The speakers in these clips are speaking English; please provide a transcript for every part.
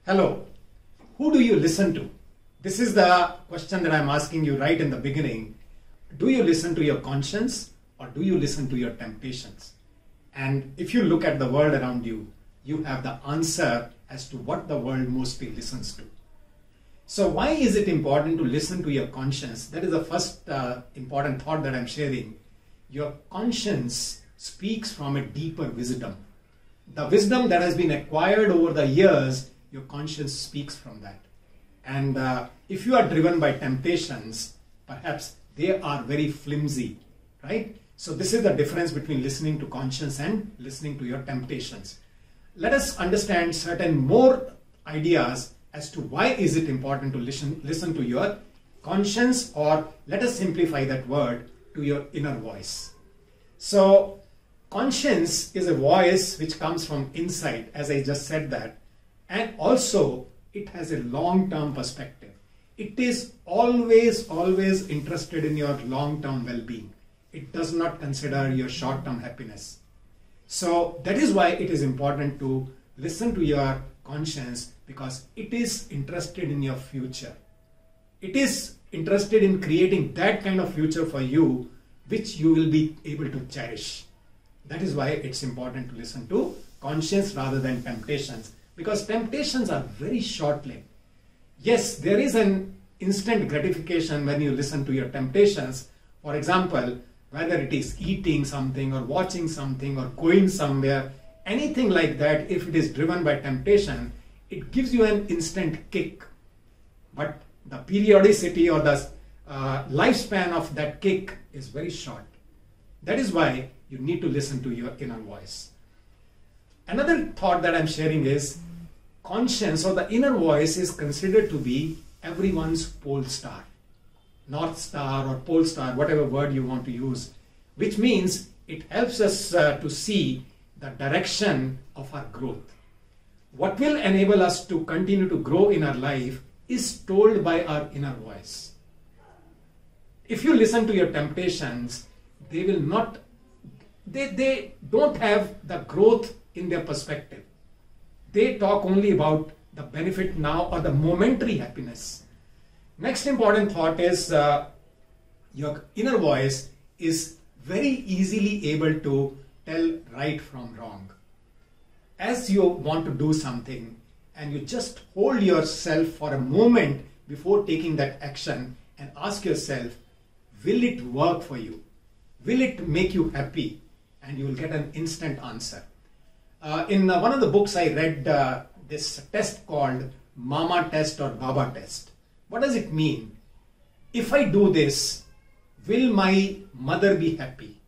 Hello, who do you listen to? This is the question that I'm asking you right in the beginning. Do you listen to your conscience or do you listen to your temptations? And if you look at the world around you, you have the answer as to what the world mostly listens to. So why is it important to listen to your conscience? That is the first important thought that I'm sharing. Your conscience speaks from a deeper wisdom. The wisdom that has been acquired over the years, your conscience speaks from that. And if you are driven by temptations, perhaps they are very flimsy, right? So this is the difference between listening to conscience and listening to your temptations. Let us understand certain more ideas as to why is it important to listen to your conscience, or let us simplify that word to your inner voice. So conscience is a voice which comes from inside, as I just said that, and also it has a long-term perspective. It is always interested in your long-term well-being. It does not consider your short-term happiness. So that is why it is important to listen to your conscience, because it is interested in your future. It is interested in creating that kind of future for you which you will be able to cherish. That is why it's important to listen to conscience rather than temptations, because temptations are very short-lived. Yes, there is an instant gratification when you listen to your temptations. For example, whether it is eating something or watching something or going somewhere, anything like that, if it is driven by temptation, it gives you an instant kick. But the periodicity or the lifespan of that kick is very short. That is why you need to listen to your inner voice. Another thought that I'm sharing is conscience, or the inner voice, is considered to be everyone's pole star, north star or pole star, whatever word you want to use, which means it helps us to see the direction of our growth. What will enable us to continue to grow in our life is told by our inner voice. If you listen to your temptations, they will not, they don't have the growth in their perspective. They talk only about the benefit now or the momentary happiness. Next important thought is your inner voice is very easily able to tell right from wrong. As you want to do something and you just hold yourself for a moment before taking that action and ask yourself, will it work for you? Will it make you happy? And you will get an instant answer. In one of the books I read this test called Mama test or Baba test. What does it mean? If I do this, will my mother be happy?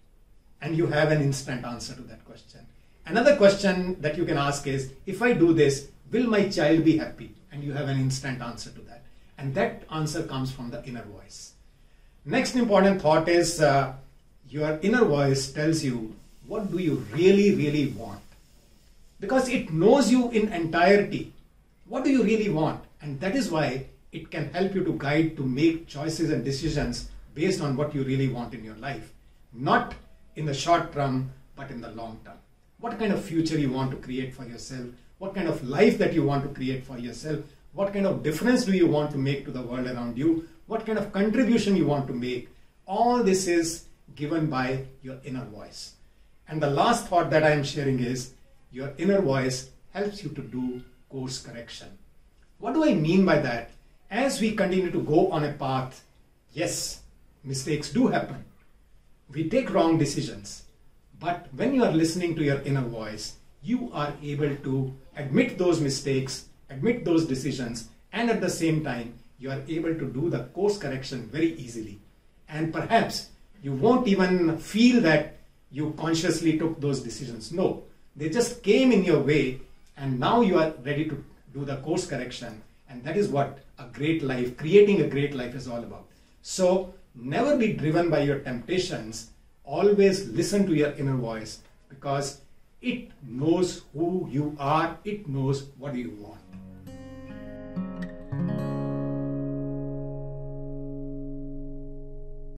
And you have an instant answer to that question. Another question that you can ask is, if I do this, will my child be happy? And you have an instant answer to that. And that answer comes from the inner voice. Next important thought is your inner voice tells you what do you really want. Because it knows you in entirety. What do you really want? And that is why it can help you to guide to make choices and decisions based on what you really want in your life. Not in the short term, but in the long term. What kind of future you want to create for yourself? What kind of life that you want to create for yourself? What kind of difference do you want to make to the world around you? What kind of contribution you want to make? All this is given by your inner voice. And the last thought that I am sharing is, your inner voice helps you to do course correction. What do I mean by that? As we continue to go on a path, yes, mistakes do happen. We take wrong decisions. But when you are listening to your inner voice, you are able to admit those mistakes, admit those decisions, and at the same time, you are able to do the course correction very easily. And perhaps you won't even feel that you consciously took those decisions. No. They just came in your way, and now you are ready to do the course correction. And that is what a great life, creating a great life, is all about. So never be driven by your temptations. Always listen to your inner voice, because it knows who you are. It knows what you want.